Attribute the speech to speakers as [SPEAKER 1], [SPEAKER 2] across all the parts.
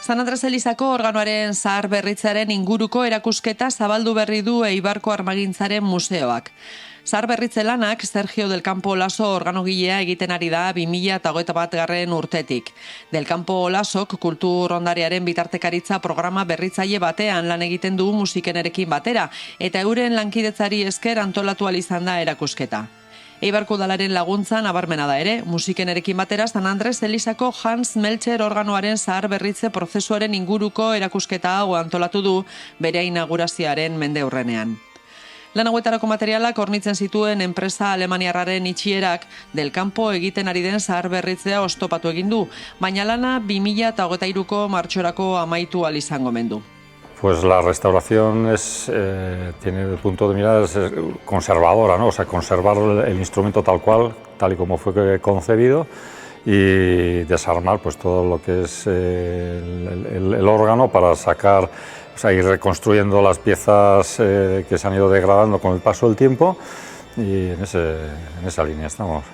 [SPEAKER 1] San Andres Elizako organoaren zahar berritzearen inguruko erakusketa zabaldu berri du Eibarko Armagintzaren museoak. Zahar berritze lanak Sergio del Campo Olaso organogilea egiten ari da 2021 urtetik. Del Campo Olasok kultur ondarearen bitartekaritza programa berritzaile batean lan egiten du musikenerekin batera, eta euren lankidetzari esker antolatu ahal izan da erakusketa. Eibarko udalaren laguntza nabarmena da ere, musikenerekin batera San Andres Elizako Hans Meltzer organoaren zahar berritze prozesuaren inguruko erakusketa hau antolatu du bere inaugurazioaren mendeurrenean. Lan hauetarako materialak hornitzen zituen enpresa alemaniarraren itxierak Del Campo egiten ari den zahar berritzea oztopatu egin du, baina lana 2023ko martxorako amaitu ahal izango mendu.
[SPEAKER 2] Pues la restauración tiene el punto de mira conservadora, ¿no? O sea, conservar el instrumento tal cual, tal y como fue concebido, y desarmar pues todo lo que es el órgano para sacar, o sea, ir reconstruyendo las piezas que se han ido degradando con el paso del tiempo, y en esa línea estamos.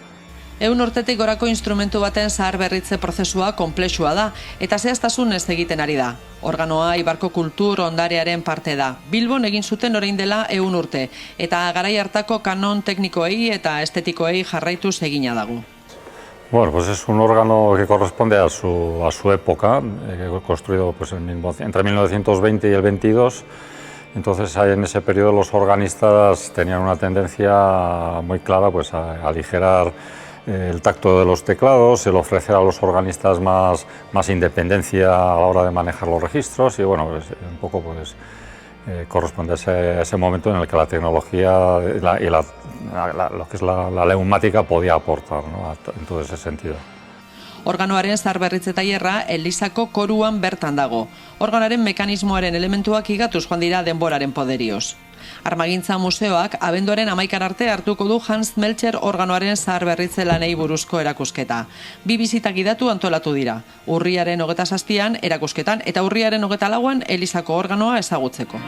[SPEAKER 1] 100 urtetik gorako instrumentu baten zahar berritze prozesua konplexua da, eta zehaztasunez egiten ari da. Organoa Eibarko kultur ondarearen parte da. Bilbon egin zuten orain dela 100 urte, eta garai hartako kanon teknikoei eta estetikoei jarraituz egina dago.
[SPEAKER 2] Bueno, pues es un órgano que corresponde a su época, construido pues, entre 1920 y el 22. Entonces, en ese periodo los organistas tenían una tendencia muy clara pues, a aligerar el tacto de los teclados, el ofrecer a los organistas más independencia a la hora de manejar los registros, y bueno, pues, un poco pues, corresponde a ese momento en el que la tecnología y lo que es la neumática podía aportar, ¿no? En todo ese sentido.
[SPEAKER 1] Organoaren zahar berritze tailerra Elizako koruan bertan dago. Organoaren mekanismoaren elementuak higatuz joan dira denboraren poderioz. Armagintza museoak abenduaren 11 arte hartuko du Hans Meltzer organoaren zahar berritze lanei buruzko erakusketa. 2 bisita gidatu antolatu dira. Urriaren 27an erakusketan eta urriaren 24an Elizako organoa ezagutzeko.